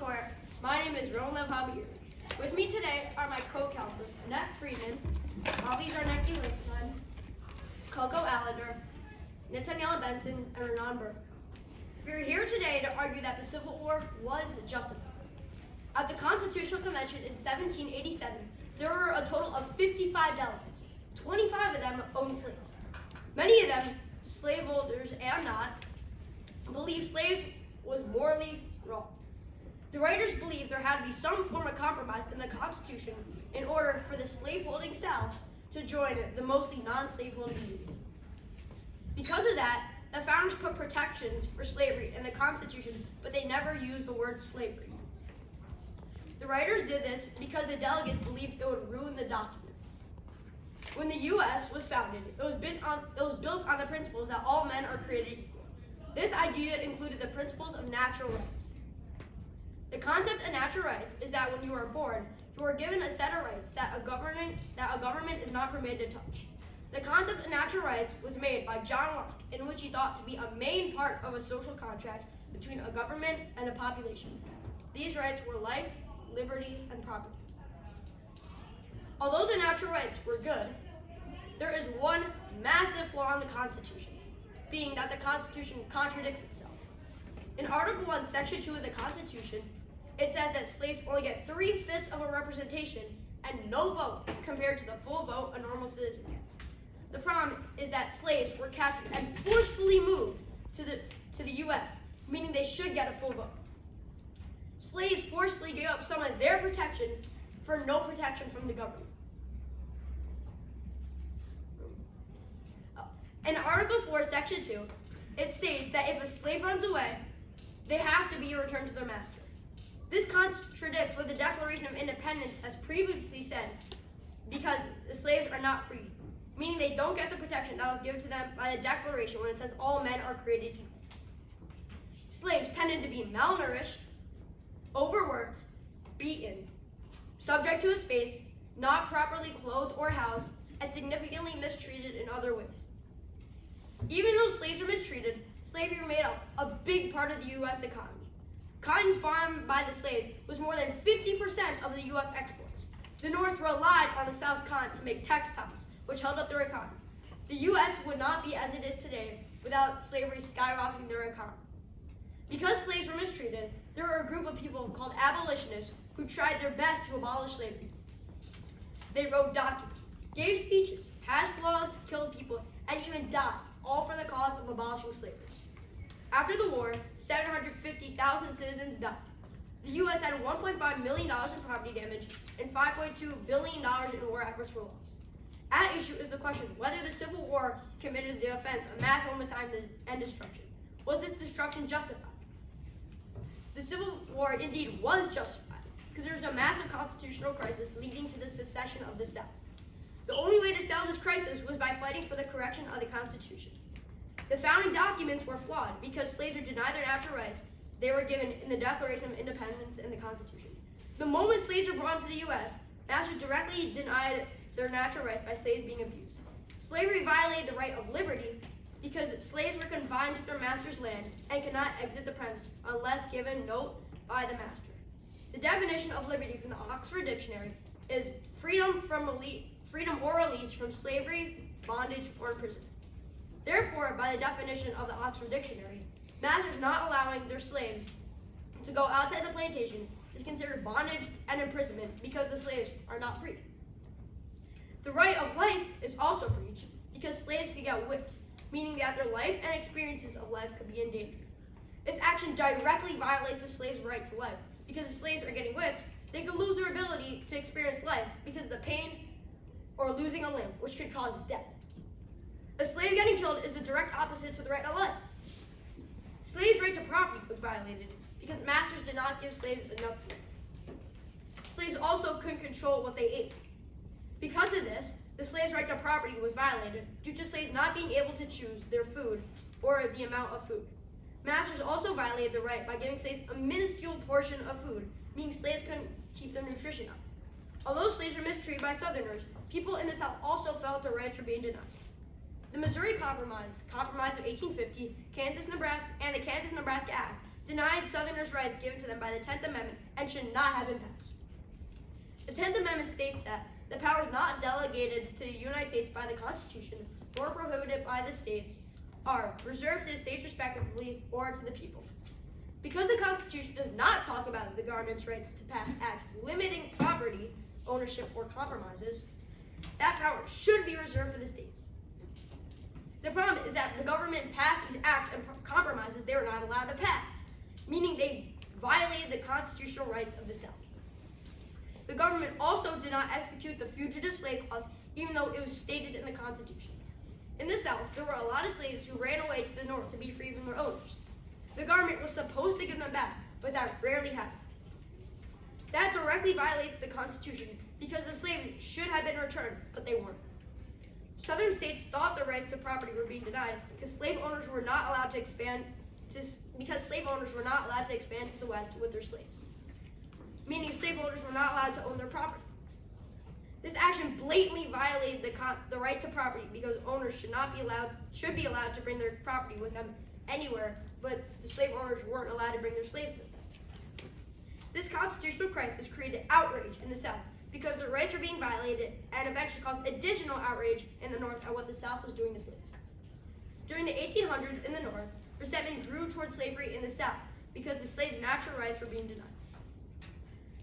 court. My name is Roland Javier. With me today are my co-counsels, Annette Friedman, Avi Zarnecki-Linkstein, Coco Allender, Nathaniela Benson, and Renan Burke. We are here today to argue that the Civil War was justified. At the Constitutional Convention in 1787, there were a total of 55 delegates. 25 of them owned slaves. Many of them, slaveholders and not, believed slaves was morally wrong. The writers believed there had to be some form of compromise in the Constitution in order for the slaveholding South to join the mostly non-slaveholding Union. Because of that, the founders put protections for slavery in the Constitution, but they never used the word slavery. The writers did this because the delegates believed it would ruin the document. When the U.S. was founded, it was built on the principles that all men are created equal. This idea included the principles of natural rights. The concept of natural rights is that when you are born, you are given a set of rights that a government is not permitted to touch. The concept of natural rights was made by John Locke, in which he thought to be a main part of a social contract between a government and a population. These rights were life, liberty, and property. Although the natural rights were good, there is one massive flaw in the Constitution, being that the Constitution contradicts itself. In Article 1, Section 2 of the Constitution, it says that slaves only get 3/5 of a representation and no vote compared to the full vote a normal citizen gets. The problem is that slaves were captured and forcefully moved to the U.S., meaning they should get a full vote. Slaves forcefully gave up some of their protection for no protection from the government. In Article 4, Section 2, it states that if a slave runs away, they have to be returned to their master. This contradicts what the Declaration of Independence has previously said, because the slaves are not free, meaning they don't get the protection that was given to them by the Declaration when it says all men are created equal. Slaves tended to be malnourished, overworked, beaten, subject to a space, not properly clothed or housed, and significantly mistreated in other ways. Even though slaves were mistreated, slavery made up a big part of the U.S. economy. Cotton farmed by the slaves was more than 50% of the U.S. exports. The North relied on the South's cotton to make textiles, which held up their economy. The U.S. would not be as it is today without slavery skyrocketing their economy. Because slaves were mistreated, there were a group of people called abolitionists who tried their best to abolish slavery. They wrote documents, gave speeches, passed laws, killed people, and even died, all for the cause of abolishing slavery. After the war, 750,000 citizens died. The U.S. had $1.5 million in property damage and $5.2 billion in war efforts were lost. At issue is the question whether the Civil War committed the offense of mass homicide and destruction. Was this destruction justified? The Civil War indeed was justified, because there was a massive constitutional crisis leading to the secession of the South. The only way to settle this crisis was by fighting for the correction of the Constitution. The founding documents were flawed because slaves were denied their natural rights they were given in the Declaration of Independence and the Constitution. The moment slaves were brought to the U.S., masters directly denied their natural rights by slaves being abused. Slavery violated the right of liberty because slaves were confined to their master's land and could not exit the premises unless given note by the master. The definition of liberty from the Oxford Dictionary is freedom or release from slavery, bondage, or imprisonment. Therefore, by the definition of the Oxford Dictionary, masters not allowing their slaves to go outside the plantation is considered bondage and imprisonment because the slaves are not free. The right of life is also breached because slaves could get whipped, meaning that their life and experiences of life could be endangered. This action directly violates the slave's right to life. Because the slaves are getting whipped, they could lose their ability to experience life because of the pain or losing a limb, which could cause death. A slave getting killed is the direct opposite to the right of life. Slaves' right to property was violated because masters did not give slaves enough food. Slaves also couldn't control what they ate. Because of this, the slave's right to property was violated due to slaves not being able to choose their food or the amount of food. Masters also violated the right by giving slaves a minuscule portion of food, meaning slaves couldn't keep their nutrition up. Although slaves were mistreated by Southerners, people in the South also felt their rights were being denied. The Missouri Compromise of 1850, and the Kansas-Nebraska Act denied Southerners' rights given to them by the 10th Amendment and should not have been passed. The 10th Amendment states that the powers not delegated to the United States by the Constitution or prohibited by the states are reserved to the states respectively or to the people. Because the Constitution does not talk about the government's rights to pass acts limiting property ownership or compromises, that power should be reserved for the states. The problem is that the government passed these acts and compromises they were not allowed to pass, meaning they violated the constitutional rights of the South. The government also did not execute the Fugitive Slave Clause, even though it was stated in the Constitution. In the South, there were a lot of slaves who ran away to the North to be free from their owners. The government was supposed to give them back, but that rarely happened. That directly violates the Constitution because the slaves should have been returned, but they weren't. Southern states thought the rights to property were being denied because slave owners were not allowed to expand to the West with their slaves, meaning slave owners were not allowed to own their property. This action blatantly violated the right to property because owners should be allowed to bring their property with them anywhere, but the slave owners weren't allowed to bring their slaves with them. This constitutional crisis created outrage in the South because their rights were being violated and eventually caused additional outrage in the North at what the South was doing to slaves. During the 1800s in the North, resentment grew towards slavery in the South because the slaves' natural rights were being denied.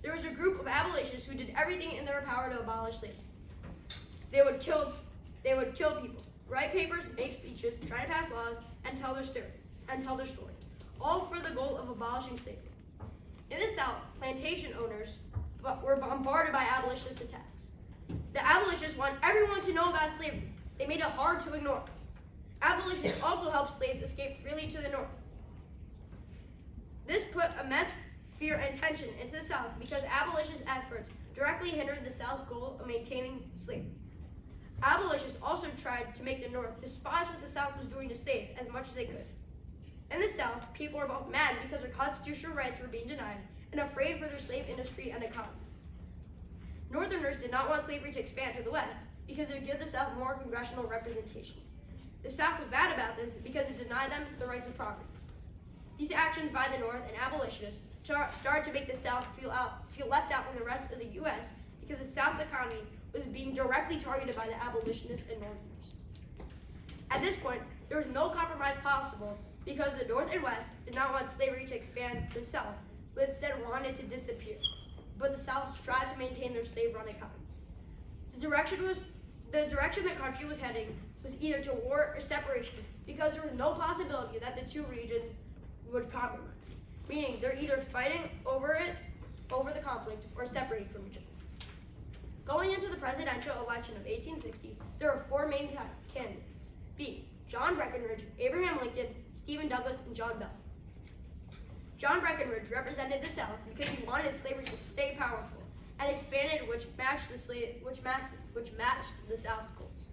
There was a group of abolitionists who did everything in their power to abolish slavery. They would kill people, write papers, make speeches, try to pass laws, and tell their story, all for the goal of abolishing slavery. In the South, plantation owners were bombarded by abolitionist attacks. The abolitionists wanted everyone to know about slavery. They made it hard to ignore. Abolitionists also helped slaves escape freely to the North. This put immense fear and tension into the South because abolitionist efforts directly hindered the South's goal of maintaining slavery. Abolitionists also tried to make the North despise what the South was doing to slaves as much as they could. In the South, people were both mad because their constitutional rights were being denied and afraid for their slave industry and economy. Northerners did not want slavery to expand to the West because it would give the South more congressional representation. The South was mad about this because it denied them the rights of property. These actions by the North and abolitionists started to make the South feel left out from the rest of the U.S. because the South's economy was being directly targeted by the abolitionists and Northerners. At this point, there was no compromise possible because the North and West did not want slavery to expand to the South, but instead wanted to disappear. But the South strived to maintain their slave-run economy. The direction the country was heading was either to war or separation because there was no possibility that the two regions would compromise, meaning they're either fighting over the conflict or separating from each other. Going into the presidential election of 1860, there were four main candidates, being John Breckinridge, Abraham Lincoln, Stephen Douglas, and John Bell. John Breckinridge represented the South because he wanted slavery to stay powerful and expanded, which matched the South's goals.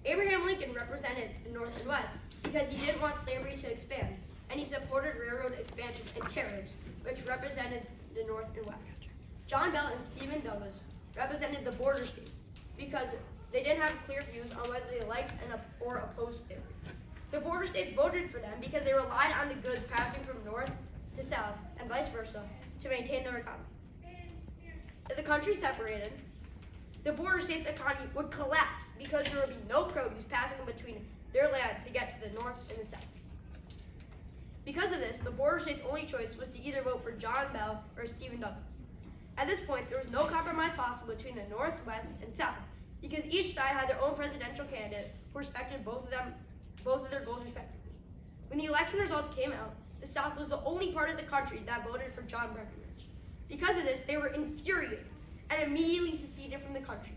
Abraham Lincoln represented the North and West because he didn't want slavery to expand, and he supported railroad expansion and tariffs, which represented the North and West. John Bell and Stephen Douglas represented the border states because they didn't have clear views on whether they liked or opposed slavery. The border states voted for them because they relied on the goods passing from north to south and vice versa to maintain their economy. If the country separated, the border states' economy would collapse because there would be no produce passing between their land to get to the north and the south. Because of this, the border states' only choice was to either vote for John Bell or Stephen Douglas. At this point, there was no compromise possible between the North, West, and South because each side had their own presidential candidate who respected both of their goals respectively. When the election results came out, the South was the only part of the country that voted for John Breckinridge. Because of this, they were infuriated and immediately seceded from the country.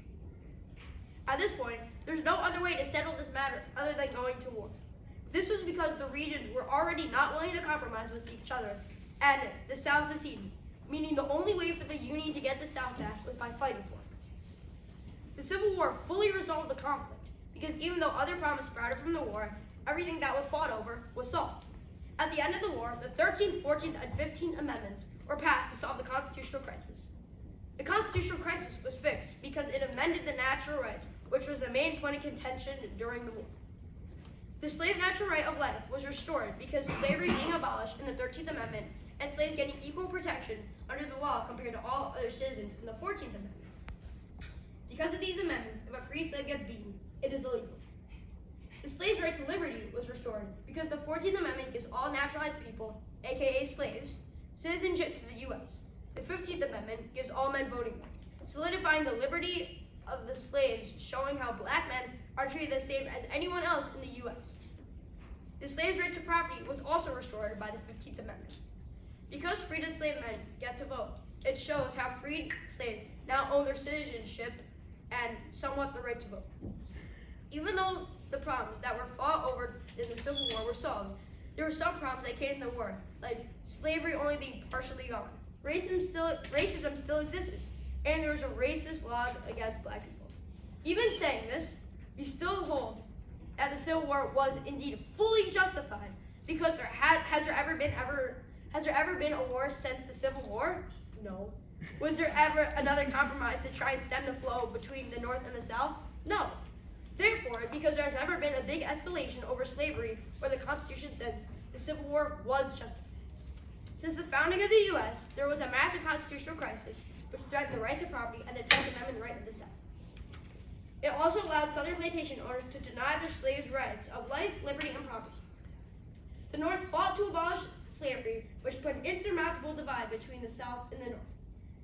At this point, there's no other way to settle this matter other than going to war. This was because the regions were already not willing to compromise with each other, and the South seceded, meaning the only way for the Union to get the South back was by fighting for it. The Civil War fully resolved the conflict, because even though other problems sprouted from the war, everything that was fought over was solved. At the end of the war, the 13th, 14th, and 15th Amendments were passed to solve the constitutional crisis. The constitutional crisis was fixed because it amended the natural rights, which was the main point of contention during the war. The slave natural right of life was restored because slavery being abolished in the 13th Amendment and slaves getting equal protection under the law compared to all other citizens in the 14th Amendment. Because of these amendments, if a free slave gets beaten, it is illegal. The slave's right to liberty was restored because the 14th Amendment gives all naturalized people, aka slaves, citizenship to the U.S. The 15th Amendment gives all men voting rights, solidifying the liberty of the slaves, showing how black men are treated the same as anyone else in the U.S. The slave's right to property was also restored by the 15th Amendment. Because freed enslaved men get to vote, it shows how freed slaves now own their citizenship and somewhat the right to vote. Even though the problems that were fought over in the Civil War were solved, there were some problems that came in the war, like slavery only being partially gone. Racism still existed, and there was a racist laws against black people. Even saying this, we still hold that the Civil War was indeed fully justified because has there ever been a war since the Civil War? No. Was there ever another compromise to try and stem the flow between the North and the South? No. Therefore, because there has never been a big escalation over slavery where the Constitution said the Civil War was justified. Since the founding of the U.S., there was a massive constitutional crisis which threatened the right to property and the 10th Amendment right of the South. It also allowed Southern plantation owners to deny their slaves' rights of life, liberty, and property. The North fought to abolish slavery, which put an insurmountable divide between the South and the North.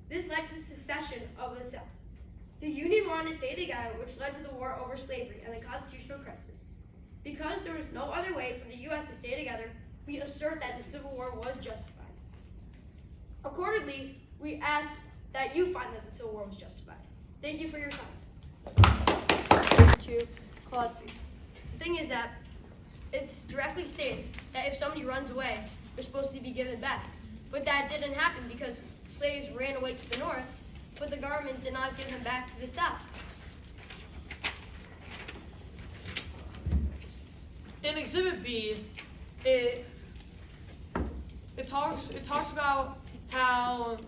This led to the secession of the South. The Union wanted to stay together, which led to the war over slavery and the constitutional crisis. Because there was no other way for the U.S. to stay together, we assert that the Civil War was justified. Accordingly, we ask that you find that the Civil War was justified. Thank you for your time. To Clause 3. The thing is that it directly states that if somebody runs away, they're supposed to be given back. But that didn't happen because slaves ran away to the North, but the government did not give them back to the South. In Exhibit B, it talks about how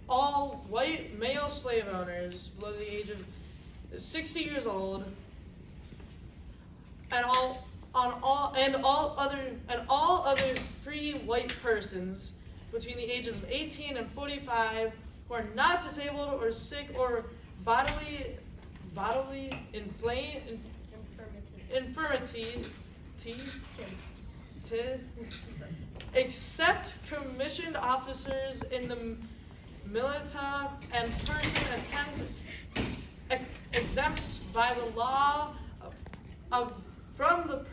all white male slave owners below the age of 60 years old and all other free white persons between the ages of 18 and 45 who are not disabled or sick or bodily infirmity except commissioned officers in the militia and person exempt by the law from the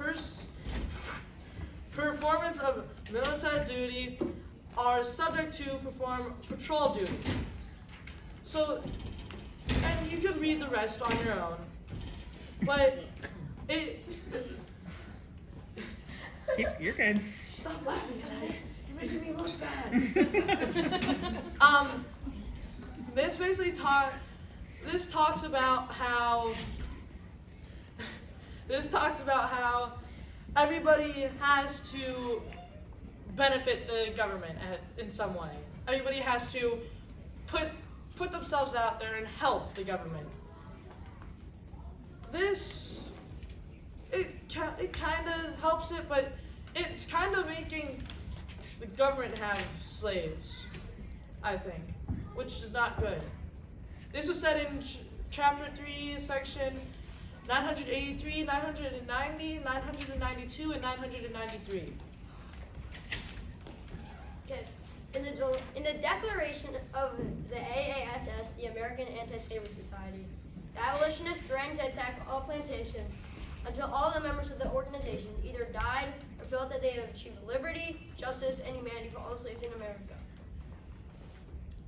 performance of military duty are subject to perform patrol duty. So, and you can read the rest on your own, but You're good. Stop laughing at it. You're making me look bad. This basically talks about how everybody has to benefit the government in some way. Everybody has to put themselves out there and help the government. It kind of helps it, but it's kind of making the government have slaves, I think, which is not good. This was said in Chapter 3, Section 983, 990, 992, and 993. Okay. In the Declaration of the AASS, the American Anti-Slavery Society, the abolitionists threatened to attack all plantations until all the members of the organization either died or felt that they had achieved liberty, justice, and humanity for all the slaves in America.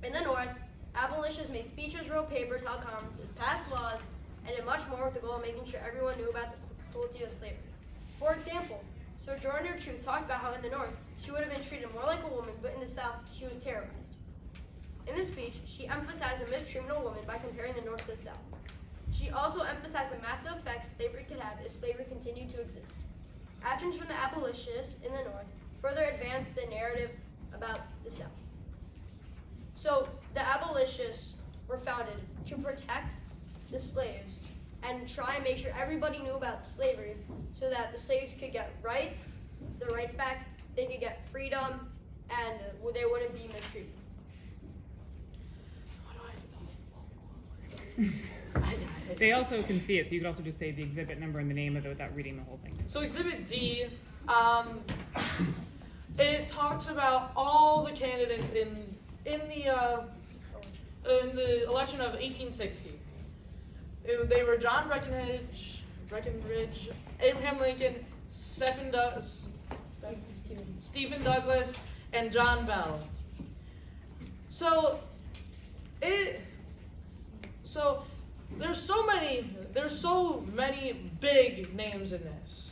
In the North, abolitionists made speeches, wrote papers, held conferences, passed laws, and did much more with the goal of making sure everyone knew about the cruelty of slavery. For example, Sojourner Truth talked about how in the North, she would have been treated more like a woman, but in the South, she was terrorized. In this speech, she emphasized the mistreatment of women by comparing the North to the South. She also emphasized the massive effects slavery could have if slavery continued to exist. Actions from the abolitionists in the North further advanced the narrative about the South. So, the abolitionists were founded to protect the slaves and try and make sure everybody knew about slavery so that the slaves could get rights, their rights back, they could get freedom, and they wouldn't be mistreated. They also can see it, so you could also just say the exhibit number and the name of it without reading the whole thing. So Exhibit D, it talks about all the candidates in the election of 1860. They were John Breckinridge, Abraham Lincoln, Stephen Douglas, and John Bell. So there's so many big names in this.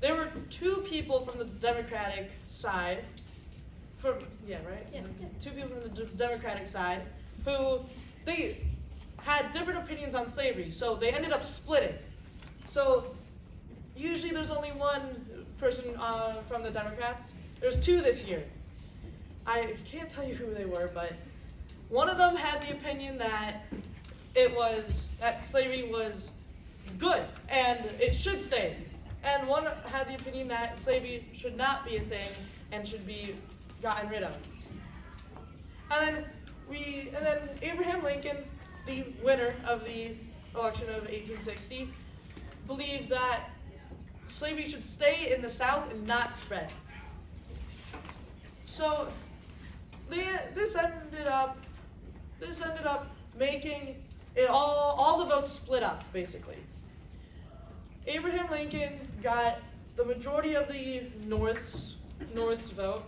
There were two people from the Democratic side, Yeah. two people from the Democratic side who they had different opinions on slavery, so they ended up splitting. So usually there's only one person from the Democrats. There's two this year. I can't tell you who they were, but one of them had the opinion that slavery was good and it should stay. And one had the opinion that slavery should not be a thing and should be gotten rid of. And then Abraham Lincoln, the winner of the election of 1860, believed that slavery should stay in the South and not spread. So this ended up making it all the votes split up, basically. Abraham Lincoln got the majority of the North's vote.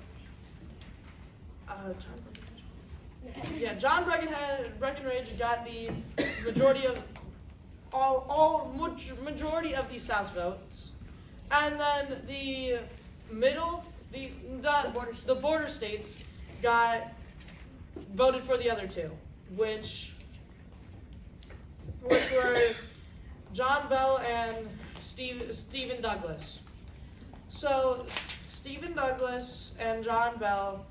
John Breckinridge got the majority of majority of the South's votes, and then the middle, the border states voted for the other two, which were John Bell and Stephen Douglas. So Stephen Douglas and John Bell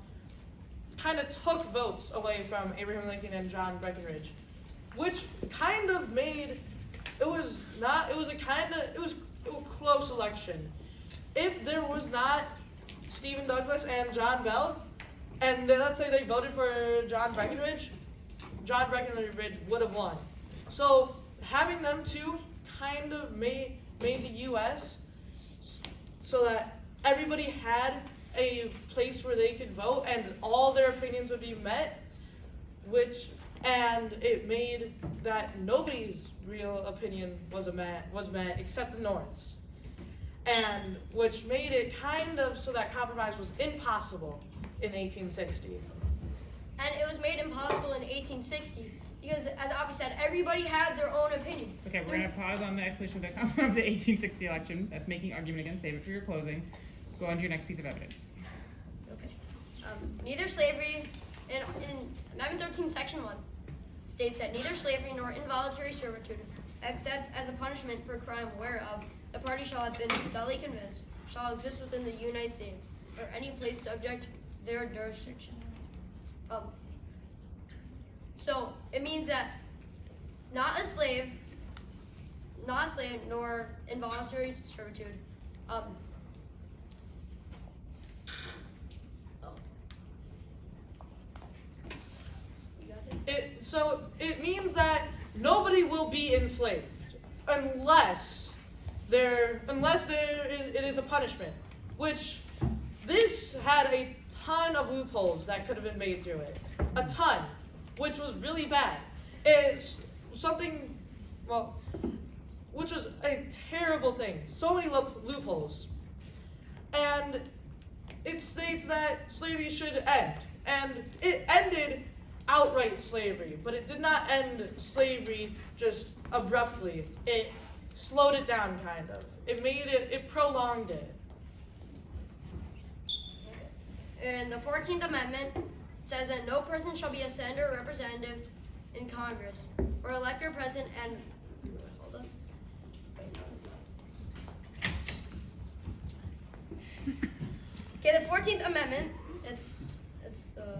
kind of took votes away from Abraham Lincoln and John Breckinridge, which kind of made it was a close election. If there was not Stephen Douglas and John Bell, and then let's say they voted for John Breckinridge would have won. So having them two kind of made the U.S. so that everybody had a place where they could vote and all their opinions would be met, and it made that nobody's real opinion was met except the North's, and which made it kind of so that compromise was impossible in 1860. And it was made impossible in 1860 because, as Avi said, everybody had their own opinion. Okay, we're going to pause on the explanation of the 1860 election. That's making argument again. Save it for your closing. Go on to your next piece of evidence. Okay. Neither slavery, in Amendment 13, Section 1, states that neither slavery nor involuntary servitude, except as a punishment for a crime whereof the party shall have been dully convinced, shall exist within the United States, or any place subject their jurisdiction. So it means that not a slave nor involuntary servitude. It means that nobody will be enslaved unless it is a punishment, which this had a ton of loopholes that could have been made through it. A ton, which was really bad. It's something, which was a terrible thing. So many loopholes. And it states that slavery should end. And it ended outright slavery, but it did not end slavery just abruptly. It slowed it down, kind of. It prolonged it. And the 14th Amendment says that no person shall be a senator or representative in Congress, or elector, president, and hold up. Okay, the 14th Amendment. It's the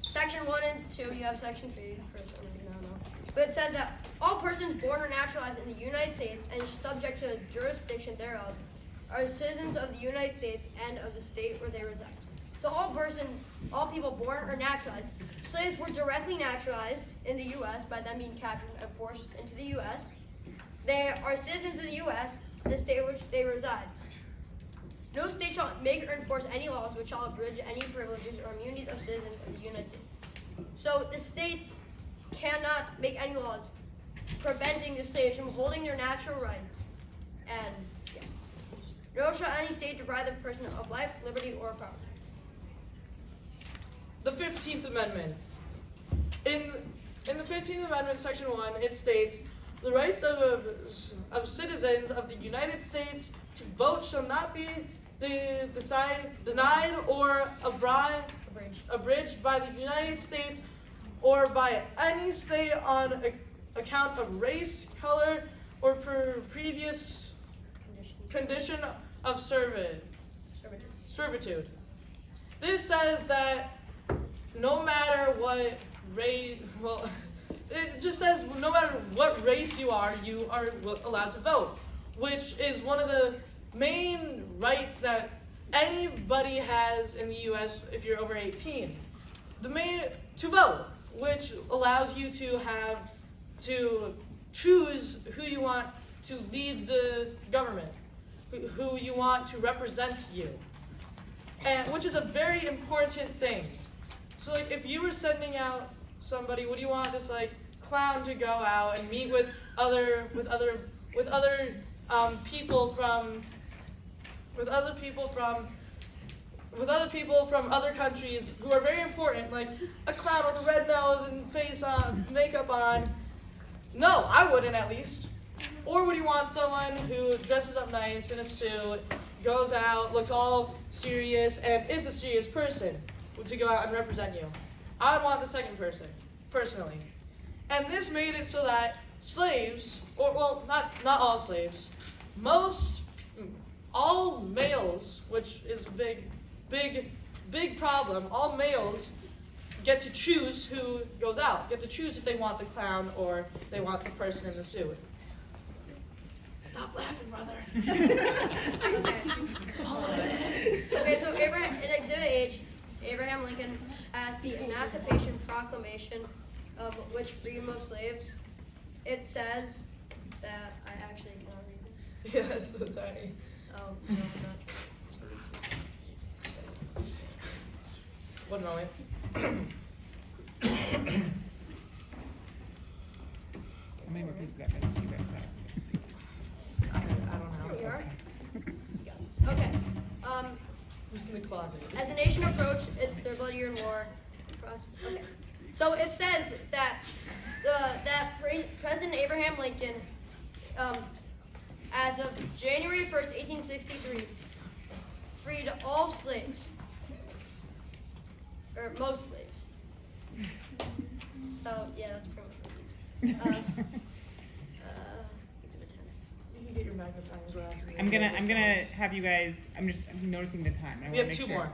Section 1 and 2. You have Section 3 for some reason, I don't know. But it says that all persons born or naturalized in the United States and subject to the jurisdiction thereof are citizens of the United States and of the state where they reside. So all people born or naturalized, slaves were directly naturalized in the U.S. by them being captured and forced into the U.S. They are citizens of the U.S., the state in which they reside. No state shall make or enforce any laws which shall abridge any privileges or immunities of citizens of the United States. So the states cannot make any laws preventing the slaves from holding their natural rights. And yeah. Nor shall any state deprive the person of life, liberty, or property. The 15th Amendment. In the 15th Amendment, Section 1, it states, the rights of citizens of the United States to vote shall not be denied or abridged by the United States or by any state on account of race, color, or previous condition of servitude. This says that no matter what race, it just says no matter what race you are allowed to vote, which is one of the main rights that anybody has in the U.S. if you're over 18. To vote, which allows you to choose who you want to lead the government, who you want to represent you, and which is a very important thing. So like if you were sending out somebody, would you want this like clown to go out and meet with other people from other countries who are very important, like a clown with a red nose and face on, makeup on? No, I wouldn't, at least. Or would you want someone who dresses up nice in a suit, goes out, looks all serious, and is a serious person to go out and represent you? I would want the second person, personally. And this made it so that slaves, not all slaves, all males, which is a big problem, all males get to choose who goes out, get to choose if they want the clown or they want the person in the suit. Stop laughing, brother. Okay, so in Exhibit H, Abraham Lincoln has the Emancipation Proclamation, which freed most slaves. It says that I actually cannot read this. Yes, so sorry. Oh, no, I'm not sure. 1 moment. How many more pieces of evidence do you guys have? I don't know. Here we are. Okay. Who's in the closet? As the nation approached its third bloody year in war, okay. So it says that President Abraham Lincoln, as of January 1st, 1863, freed all slaves, or most slaves. So yeah, that's pretty much what it means. Exhibit 10. You can get your magnifying glass. I'm gonna have you guys. I'm noticing the time. I We wanna have make 2 sure. more.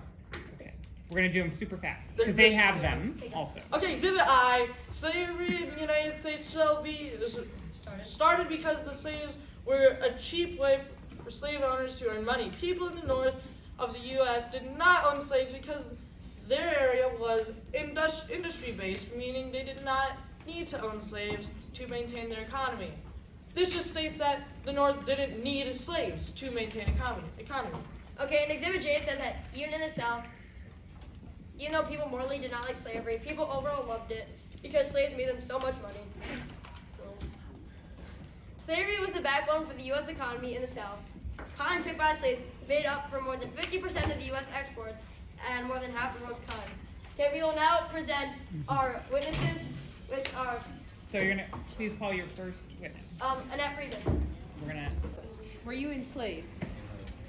Okay, we're gonna do them super fast There's because they really have two them also. Okay, Exhibit I. Slavery in the United States shall be started because the slaves were a cheap way for slave owners to earn money. People in the north of the U.S. did not own slaves because their area was industry-based, meaning they did not need to own slaves to maintain their economy. This just states that the North didn't need slaves to maintain economy. Okay, in Exhibit J it says that even in the South, even though people morally did not like slavery, people overall loved it because slaves made them so much money. Slavery was the backbone for the U.S. economy in the South. Cotton picked by slaves made up for more than 50% of the U.S. exports and more than half the world's cotton. Okay, we will now present our witnesses, which are So you're gonna please call your first witness. Annette Friedman. We're gonna. Were you enslaved?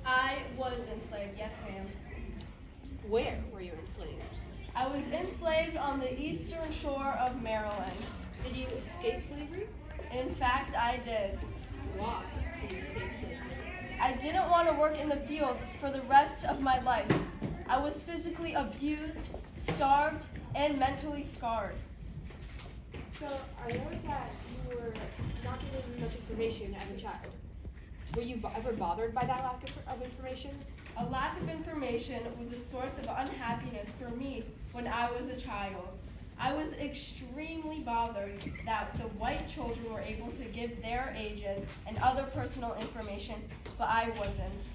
I was enslaved, yes ma'am. Where were you enslaved? I was enslaved on the eastern shore of Maryland. Did you escape slavery? In fact, I did. Why did you escape slavery? I didn't want to work in the fields for the rest of my life. I was physically abused, starved, and mentally scarred. So I know that you were not given much information as a child. Were you ever bothered by that lack of information? A lack of information was a source of unhappiness for me when I was a child. I was extremely bothered that the white children were able to give their ages and other personal information, but I wasn't.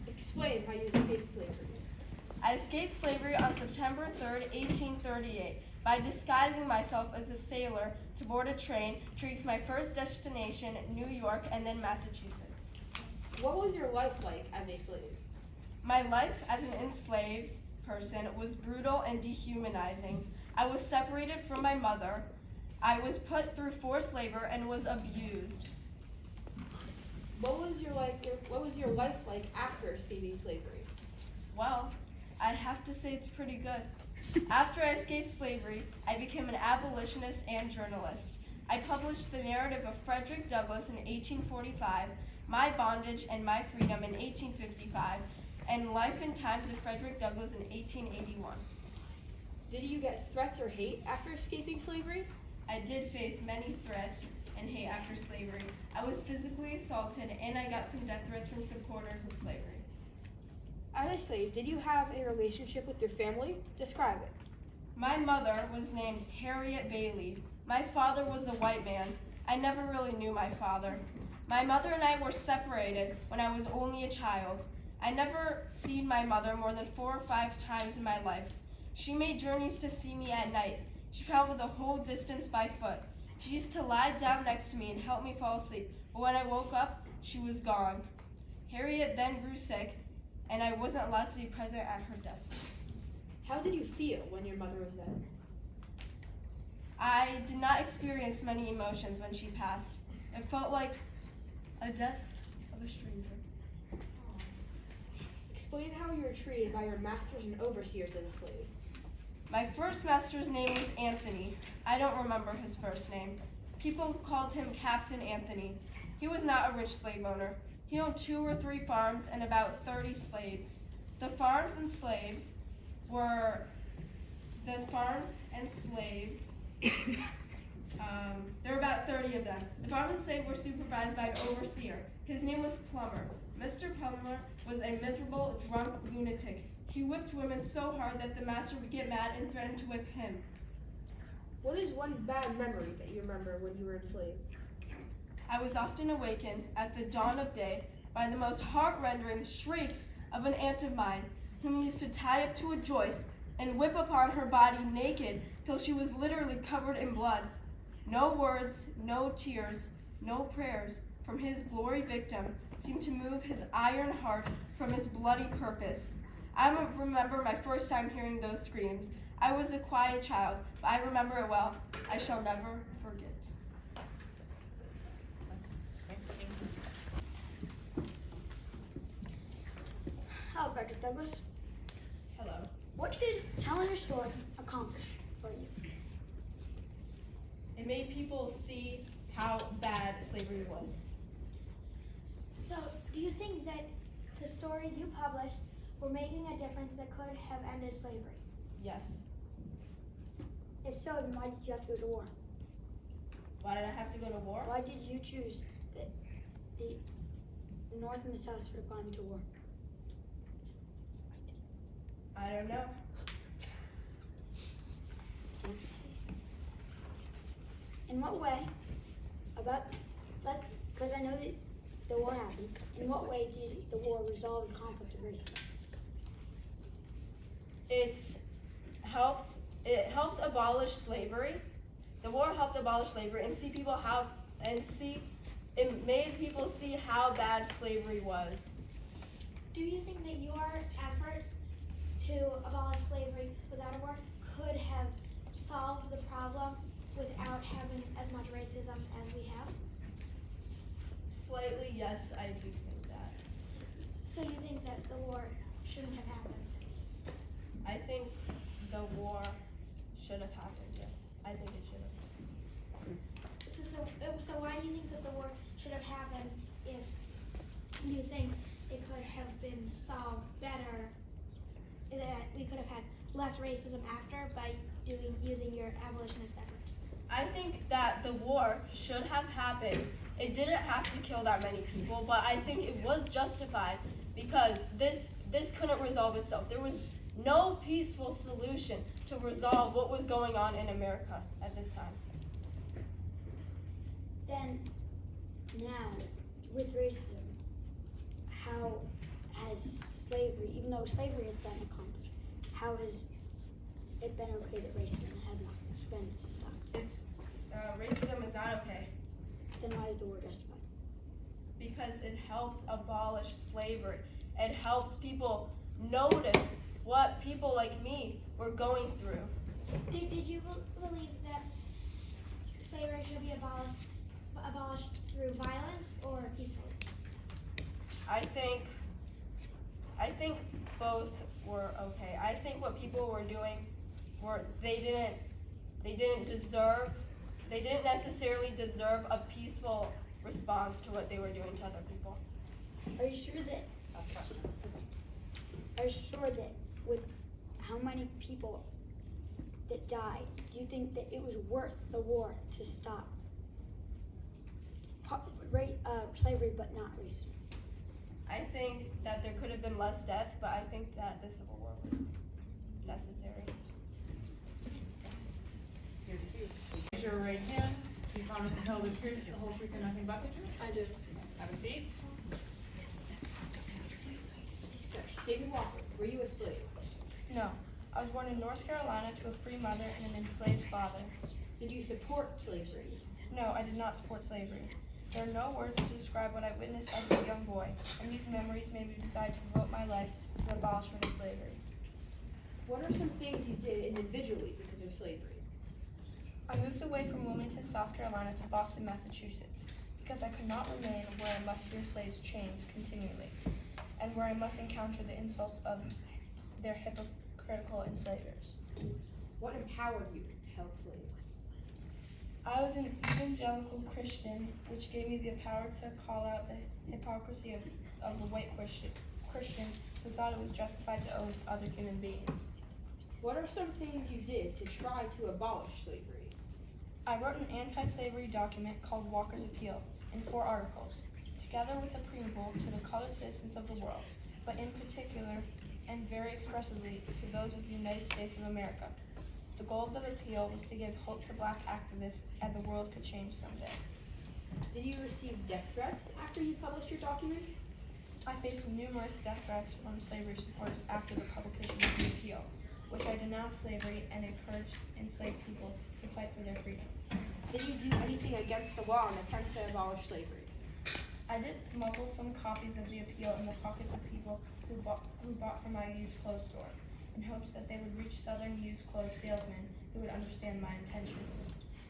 Explain how you escaped slavery. I escaped slavery on September 3rd, 1838, by disguising myself as a sailor to board a train to reach my first destination, New York, and then Massachusetts. What was your life like as a slave? My life as an enslaved person was brutal and dehumanizing. I was separated from my mother. I was put through forced labor and was abused. What was your life like after escaping slavery? Well, I'd have to say it's pretty good. After I escaped slavery, I became an abolitionist and journalist. I published the narrative of Frederick Douglass in 1845, My Bondage and My Freedom in 1855, and Life and Times of Frederick Douglass in 1881. Did you get threats or hate after escaping slavery? I did face many threats and hate after slavery. I was physically assaulted, and I got some death threats from supporters of slavery. As a slave, did you have a relationship with your family? Describe it. My mother was named Harriet Bailey. My father was a white man. I never really knew my father. My mother and I were separated when I was only a child. I never seen my mother more than 4 or 5 times in my life. She made journeys to see me at night. She traveled the whole distance by foot. She used to lie down next to me and help me fall asleep, but when I woke up, she was gone. Harriet then grew sick, and I wasn't allowed to be present at her death. How did you feel when your mother was dead? I did not experience many emotions when she passed. It felt like a death of a stranger. Explain how you were treated by your masters and overseers as a slave. My first master's name was Anthony. I don't remember his first name. People called him Captain Anthony. He was not a rich slave owner. He owned 2 or 3 farms and about 30 slaves. The farms and slaves were, there were about 30 of them. The farms and slaves were supervised by an overseer. His name was Plummer. Mr. Plummer was a miserable, drunk lunatic. He whipped women so hard that the master would get mad and threaten to whip him. What is one bad memory that you remember when you were enslaved? I was often awakened at the dawn of day by the most heart-rending shrieks of an aunt of mine, whom used to tie up to a joist and whip upon her body naked till she was literally covered in blood. No words, no tears, no prayers from his glory victim seemed to move his iron heart from its bloody purpose. I remember my first time hearing those screams. I was a quiet child, but I remember it well. I shall never forget. Hello, Frederick Douglass. Hello. What did telling your story accomplish for you? It made people see how bad slavery was. So, do you think that the stories you published were making a difference that could have ended slavery? Yes. If so, then why did you have to go to war? Why did I have to go to war? Why did you choose that the North and the South should have gone to war? I don't know. In what way, because I know that the war happened, in what way did the war resolve the conflict of races? It helped abolish slavery. The war helped abolish slavery and it made people see how bad slavery was. Do you think that your efforts to abolish slavery without a war could have solved the problem without having as much racism as we have? Slightly, yes, I do think that. So you think that the war shouldn't have happened? I think the war should have happened, yes. I think it should have. So why do you think that the war should have happened if you think it could have been solved better, that we could have had less racism after by using your abolitionist efforts? I think that the war should have happened. It didn't have to kill that many people, but I think it was justified because this couldn't resolve itself. There was no peaceful solution to resolve what was going on in America at this time. Then, now, with racism, how has slavery, even though slavery has been accomplished, how has it been okay that racism has not been stopped? Racism is not okay Then why is the war justified? because it helped abolish slavery. It helped people notice what people like me were going through. Did you believe that slavery should be abolished through violence or peacefully? I think both were okay. I think what people were doing they didn't necessarily deserve a peaceful response to what they were doing to other people. Are you sure that, are you sure that with how many people that died, do you think that it was worth the war to stop slavery but not racism? I think that there could have been less death, but I think that the Civil War was necessary. Raise your right hand. Do you promise to tell the truth, the whole truth, and nothing but the truth? I do. Have a seat. David Walker, were you a slave? No, I was born in North Carolina to a free mother and an enslaved father. Did you support slavery? No, I did not support slavery. There are no words to describe what I witnessed as a young boy, and these memories made me decide to devote my life to the abolishment of slavery. What are some things you did individually because of slavery? I moved away from Wilmington, South Carolina to Boston, Massachusetts, because I could not remain where I must hear slaves' chains continually, and where I must encounter the insults of their hypocritical enslavers. What empowered you to help slaves? I was an evangelical Christian, which gave me the power to call out the hypocrisy of the white Christians who thought it was justified to own other human beings. What are some things you did to try to abolish slavery? I wrote an anti-slavery document called Walker's Appeal in 4 articles, together with a preamble to the colored citizens of the world, but in particular and very expressively to those of the United States of America. The goal of the appeal was to give hope to black activists and the world could change someday. Did you receive death threats after you published your document? I faced numerous death threats from slavery supporters after the publication of the appeal, which I denounced slavery and encouraged enslaved people to fight for their freedom. Did you do anything against the law in an attempt to abolish slavery? I did smuggle some copies of the appeal in the pockets of people who bought from my used clothes store, in hopes that they would reach Southern used clothes salesmen who would understand my intentions.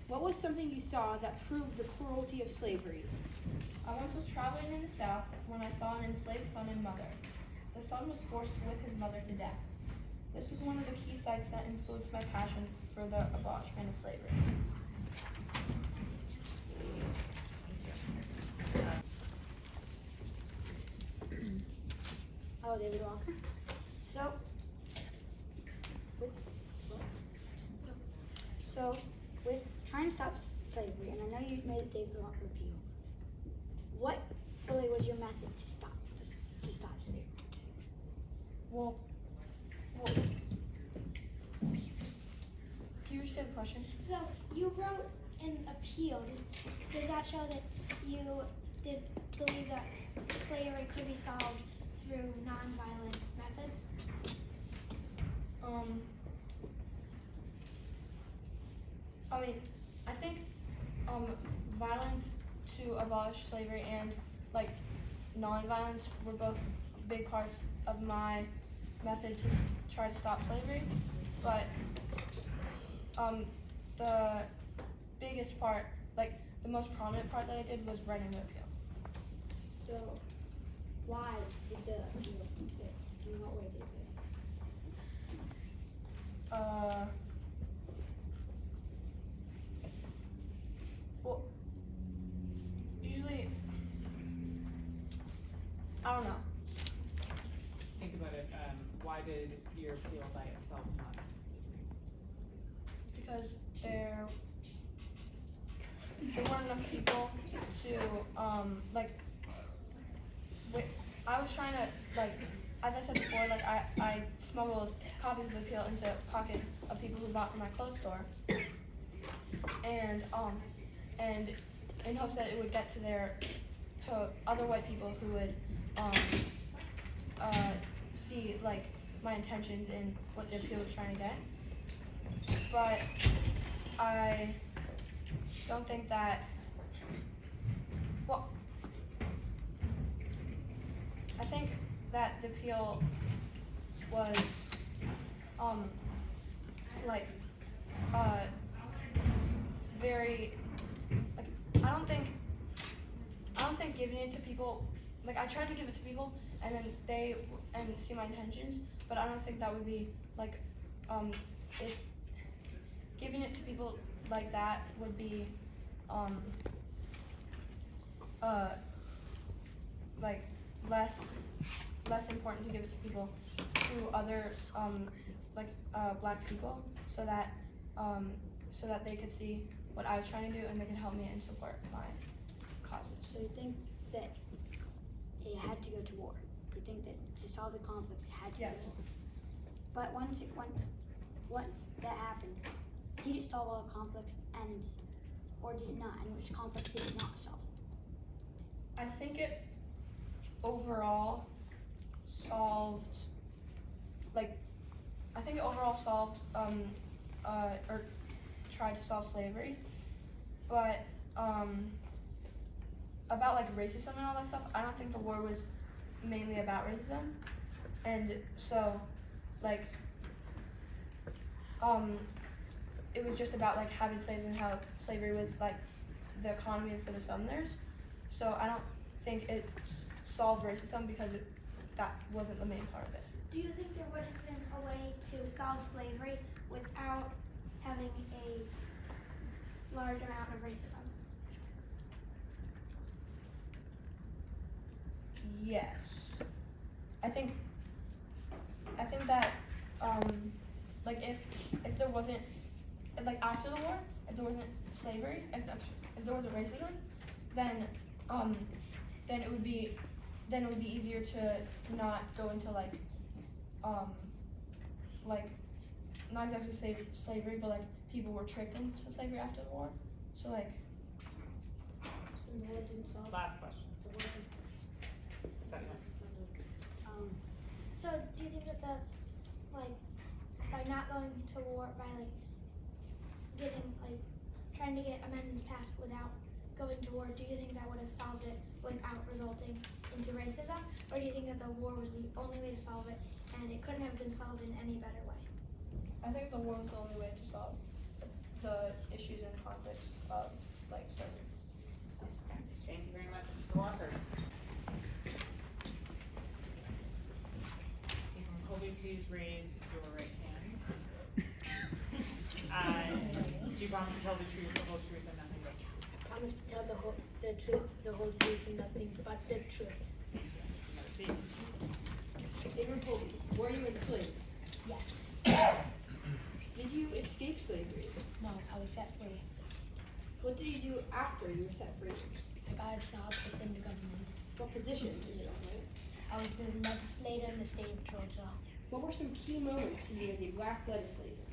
What was something you saw that proved the cruelty of slavery? I once was traveling in the South when I saw an enslaved son and mother. The son was forced to whip his mother to death. This was one of the key sites that influenced my passion for the abolishment of slavery. Oh, David Walker. So, with trying to stop slavery, and I know you made the David Walker appeal, what really was your method to stop slavery? Well, do you understand the question? So you wrote an appeal. Does that show that you did believe that slavery could be solved through nonviolent methods? I think violence to abolish slavery and non-violence were both big parts of my method to try to stop slavery, but the biggest part, the most prominent part that I did was writing the appeal. So, why did the appeal fit? In what way did it fit? Well, usually, I don't know. Think about it. Why did your appeal by itself not Because there weren't enough people to I was trying to as I said before, I smuggled copies of the appeal into pockets of people who bought from my clothes store, and in hopes that it would get to other white people who would see my intentions in what the appeal was trying to get. But I don't think that. Well, I think that the appeal was very I don't think giving it to people, I tried to give it to people and then and see my intentions, but I don't think that would be if giving it to people like that would be less important to give it to people, to other black people, so that they could see what I was trying to do and they could help me and support my causes. So you think that it had to go to war? You think that to solve the conflicts, it had to Yes. go to war? But once that happened, did it solve all the conflicts, or did it not? And which conflicts did it not solve? I think it overall solved or tried to solve slavery, but about racism and all that stuff, I don't think the war was mainly about racism, and so it was just about having slaves and how slavery was the economy for the Southerners. So I don't think it solved racism because that wasn't the main part of it. Do you think there would have been a way to solve slavery without having a large amount of racism? Yes. I think that if there wasn't after the war, if there wasn't slavery, if there wasn't racism, then it would be easier to not go into not exactly slavery, but people were tricked into slavery after the war. So So that didn't solve Last question. the war. Is that you? So do you think that by not going to war, by getting trying to get amendments passed without going to war, do you think that would have solved it without resulting into racism? Or do you think that the war was the only way to solve it and it couldn't have been solved in any better way? I think the war was the only way to solve the issues and conflicts of slavery. Thank you very much, Mr. Walker. Colby, please raise your right hand. Do you promise to tell the truth, the whole truth, and nothing but the truth? I promise to tell the truth, the whole truth, and nothing but the truth. Stephen Colby, were you enslaved? Yes. Did you escape slavery? No, I was set free. What did you do after you were set free? I got a job within the government. What position in the government? I was a legislator in the state of Georgia. What were some key moments for you as a black legislator?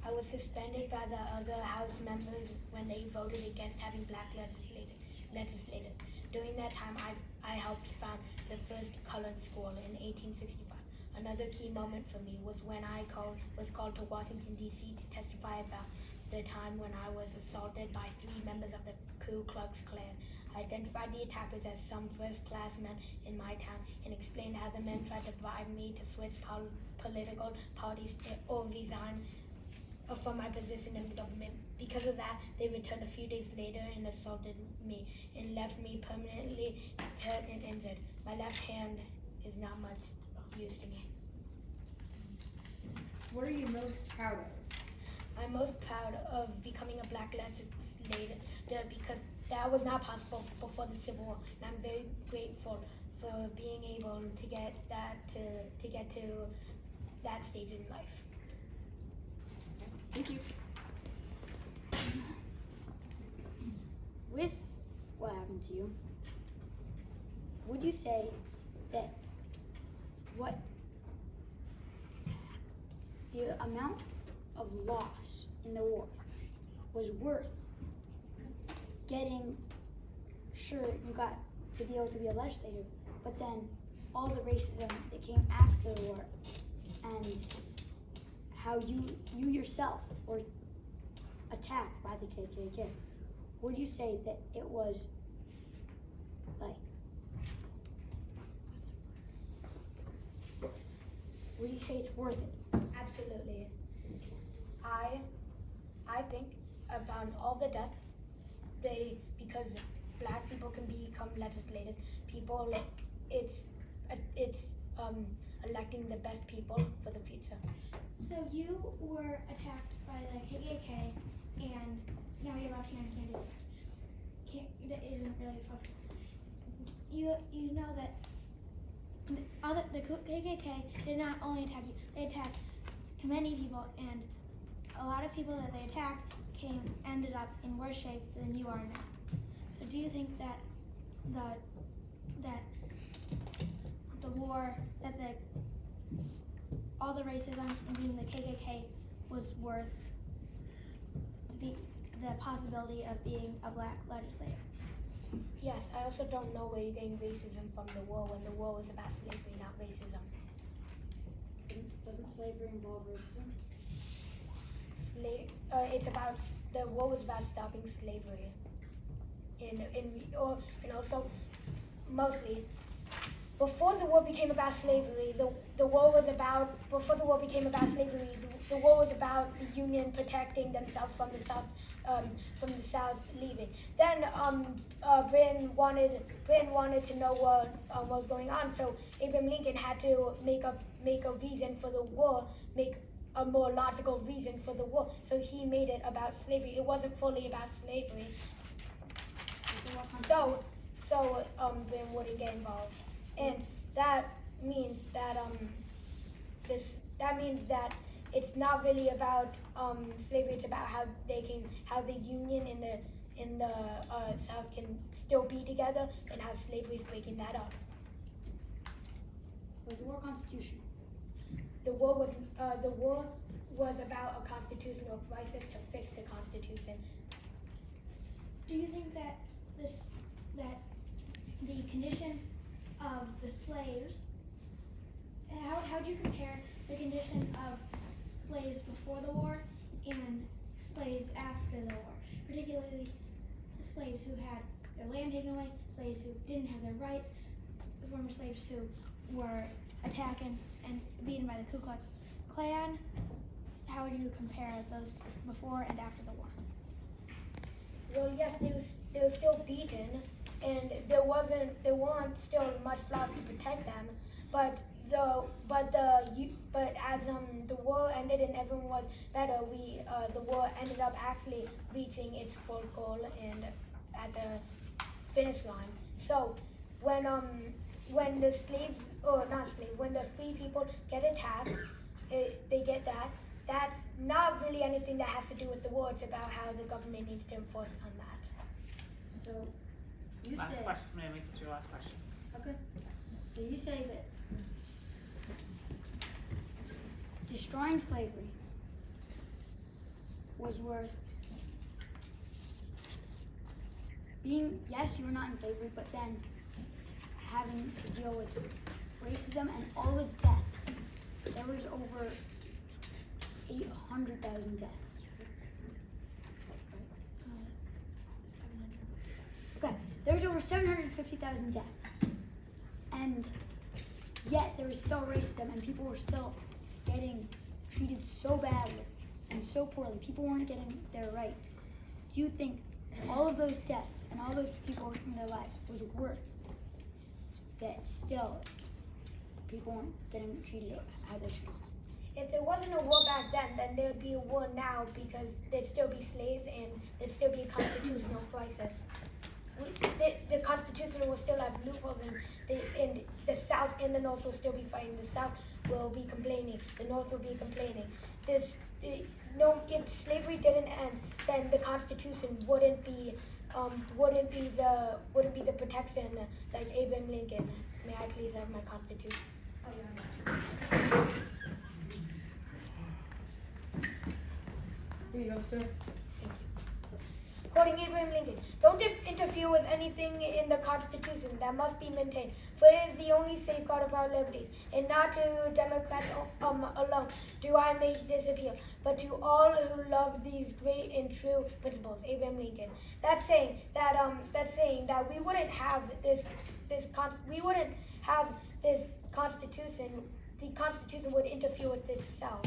I was suspended by the other House members when they voted against having black legislators. During that time, I helped found the first colored school in 1865. Another key moment for me was when I was called to Washington, D.C. to testify about the time when I was assaulted by 3 members of the Ku Klux Klan. I identified the attackers as some first-class men in my town and explained how the men tried to bribe me to switch political parties or resign from my position in the government. Because of that, they returned a few days later and assaulted me and left me permanently hurt and injured. My left hand is not much use to me. What are you most proud of? I'm most proud of becoming a black legislator because that was not possible before the Civil War, and I'm very grateful for being able to get that to that stage in life. Thank you. With what happened to you, would you say that what the amount of loss in the war was worth getting, sure, you got to be able to be a legislator, but then all the racism that came after the war and how you yourself were attacked by the KKK, would you say that it was like, would you say it's worth it? Absolutely. I think about all the death because black people can become legislators. It's electing the best people for the future. So you were attacked by the KKK, and now you're about to candidate. That isn't really fun. You know that the KKK did not only attack you; they attacked many people, and a lot of people that they attacked ended up in worse shape than you are now. So do you think that the war, all the racism, including the KKK, was worth the possibility of being a black legislator? Yes, I also don't know where you're getting racism from the war when the war was about slavery, not racism. Doesn't slavery involve racism? The war was about stopping slavery, and also mostly before the war became about slavery. The war was about the Union protecting themselves from the South leaving. Then Britain wanted to know what was going on, so Abraham Lincoln had to make a reason for the war, make a more logical reason for the war. So he made it about slavery. It wasn't fully about slavery. So Britain wouldn't get involved, and that means that it's not really about slavery. It's about how the Union in the South can still be together, and how slavery is breaking that up. Was the war constitutional? The war was about a constitutional crisis to fix the Constitution. Do you think that the condition of the slaves, how do you compare the condition of slaves before the war and slaves after the war, particularly slaves who had their land taken away, slaves who didn't have their rights, the former slaves who were attacked and beaten by the Ku Klux Klan? How would you compare those before and after the war? Well, yes, they were still beaten, and there weren't still much laws to protect them. But as the war ended and everyone was better, the war ended up actually reaching its full goal and at the finish line. So when the slaves, or not slaves, when the free people get attacked, they get that. That's not really anything that has to do with the war. It's about how the government needs to enforce on that. So you Last say, question. May I make this your last question? okay. So you say that destroying slavery was worth being, yes, you were not in slavery, but then having to deal with racism and all the deaths. There was over 800,000 deaths. Okay, there was over 750,000 deaths. And yet there was still racism and people were still getting treated so badly and so poorly. People weren't getting their rights. Do you think all of those deaths and all those people risking their lives was worth that still people weren't getting treated how they should? If there wasn't a war back then there would be a war now, because there'd still be slaves and there'd still be a constitutional crisis. The Constitution will still have loopholes, and the South and the North will still be fighting. The South will be complaining. The North will be complaining. No, if slavery didn't end, then the Constitution wouldn't be the protection like Abraham Lincoln. May I please have my Constitution? Here you go, sir. Quoting Abraham Lincoln, don't interfere with anything in the Constitution that must be maintained, for it is the only safeguard of our liberties, and not to Democrats alone do I make this appeal, but to all who love these great and true principles. Abraham Lincoln. That's saying that we wouldn't have this Constitution. The Constitution would interfere with itself.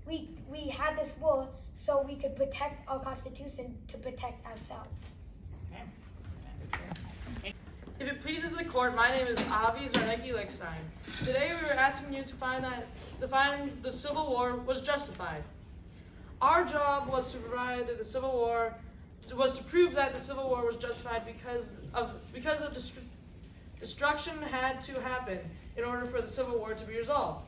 We had this war so we could protect our Constitution to protect ourselves. If it pleases the court, my name is Avi Zarnecki Lickstein. Today we were asking you to find the Civil War was justified. Our job was to prove that the Civil War was justified because destruction had to happen in order for the Civil War to be resolved.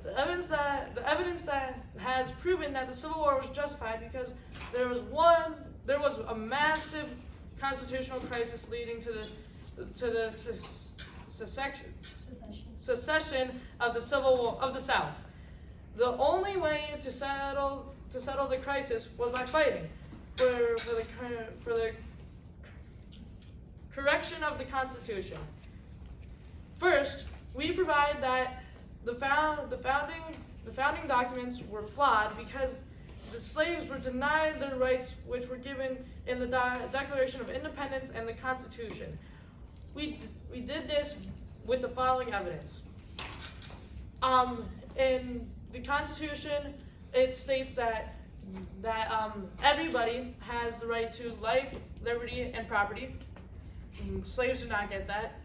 The evidence that has proven that the Civil War was justified because there was a massive constitutional crisis leading to the secession of the South. The only way to settle the crisis was by fighting for the correction of the Constitution. First, we provide that the founding documents were flawed because the slaves were denied their rights which were given in the Declaration of Independence and the Constitution. We did this with the following evidence. In the Constitution, it states that everybody has the right to life, liberty, and property. Slaves did not get that.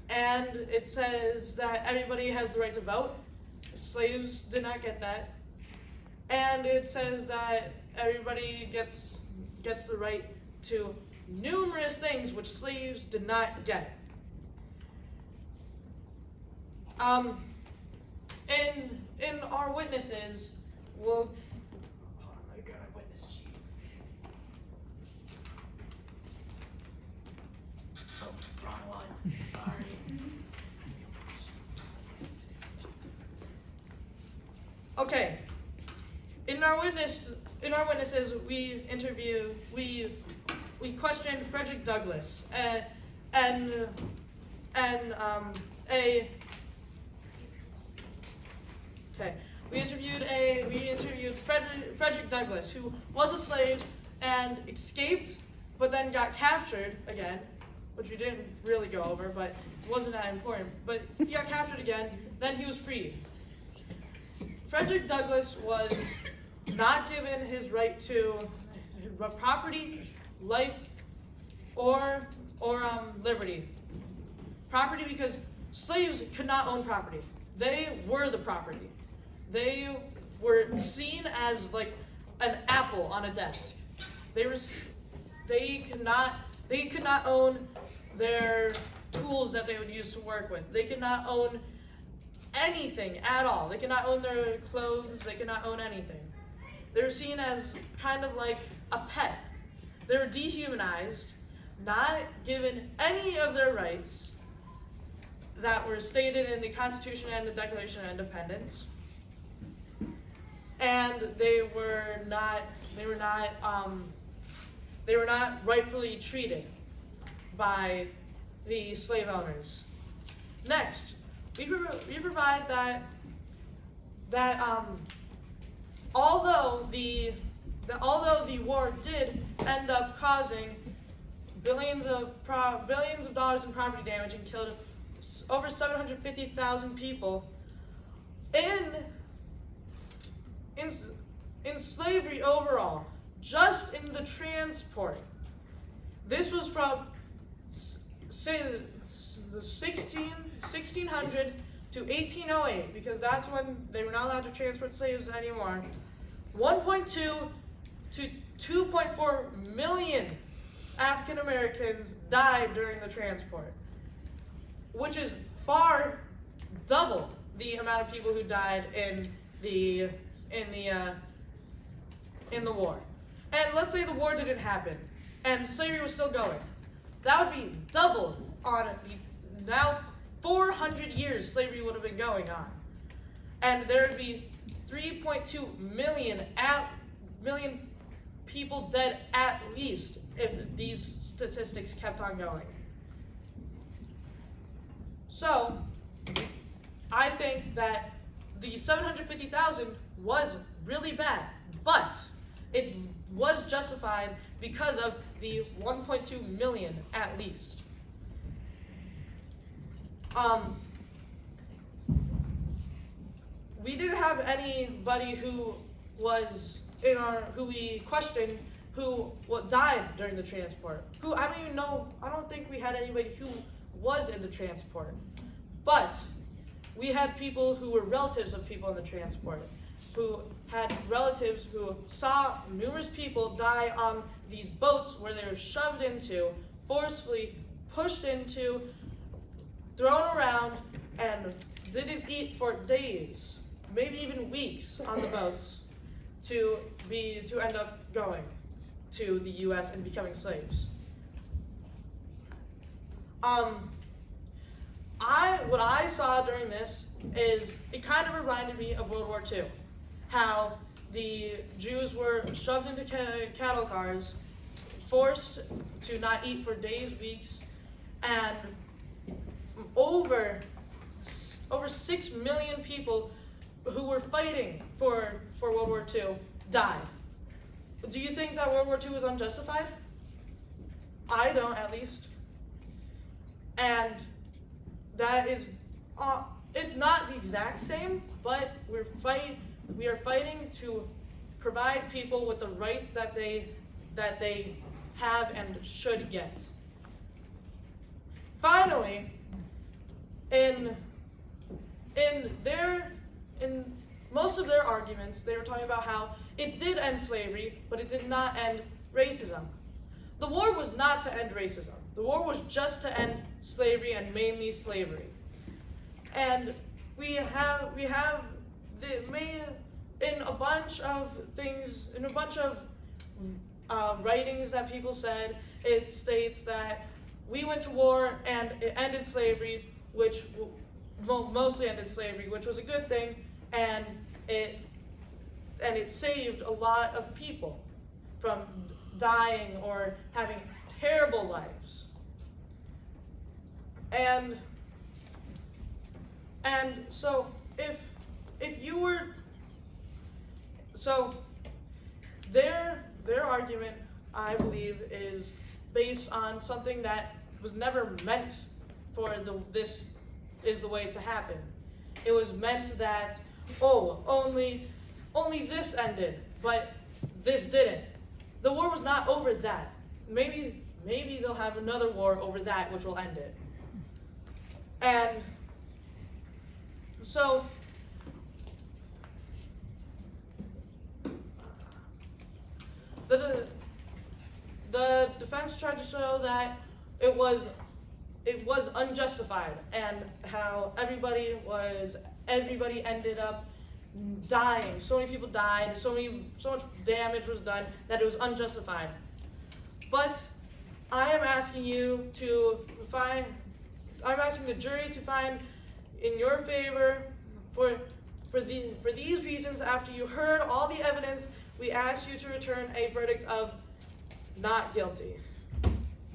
And it says that everybody has the right to vote. Slaves did not get that. And it says that everybody gets the right to numerous things which slaves did not get. In our witnesses, we'll hold on, let me grab my witness sheet. Oh, wrong one. Sorry. Okay. In our witnesses, we questioned Frederick Douglass we interviewed Frederick Douglass, who was a slave and escaped, but then got captured again, which we didn't really go over, but it wasn't that important. But he got captured again, then he was freed. Frederick Douglass was not given his right to property, life, or liberty. Property because slaves could not own property. They were the property. They were seen as like an apple on a desk. They could not own their tools that they would use to work with. They could not own anything at all. They could not own their clothes. They could not own anything. They were seen as kind of like a pet. They were dehumanized, not given any of their rights that were stated in the Constitution and the Declaration of Independence. And they were not rightfully treated by the slave owners. Next, we provide that although the war did end up causing billions of dollars in property damage and killed over 750,000 people, in slavery overall, just in the transport, this was from say the 1600 to 1808, because that's when they were not allowed to transport slaves anymore. 1.2 to 2.4 million African Americans died during the transport, which is far double the amount of people who died in the war. And let's say the war didn't happen, and slavery was still going. That would be double on the now 400 years slavery would have been going on. And there would be 3.2 million people dead at least if these statistics kept on going. So, I think that the 750,000 was really bad, but it was justified because of the 1.2 million at least. We didn't have anybody who we questioned who died during the transport. I don't think we had anybody who was in the transport. But we had people who were relatives of people in the transport, who had relatives who saw numerous people die on these boats where they were shoved into, forcefully pushed into, thrown around, and didn't eat for days, maybe even weeks on the boats to end up going to the US and becoming slaves. What I saw during this is it kind of reminded me of World War II, how the Jews were shoved into cattle cars, forced to not eat for days, weeks, and over 6 million people who were fighting for World War II died. Do you think that World War II was unjustified? I don't, at least. And that is, it's not the exact same, but we are fighting to provide people with the rights that they have and should get. Finally, in most of their arguments, they were talking about how it did end slavery, but it did not end racism. The war was not to end racism. The war was just to end slavery, and mainly slavery. And we have in a bunch of things, in a bunch of writings that people said, it states that we went to war and it ended slavery, which mostly ended slavery, which was a good thing, and it saved a lot of people from dying or having terrible lives. And so if you were, so their argument, I believe, is based on something that was never meant for this is the way to happen. It was meant that, only this ended, but this didn't. The war was not over that. Maybe they'll have another war over that, which will end it. And so the defense tried to show that it was unjustified, and how everybody ended up dying. So many people died, so much damage was done that it was unjustified. But I am asking the jury to find in your favor for these reasons. After you heard all the evidence, we ask you to return a verdict of not guilty.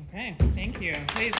Okay, thank you. Please.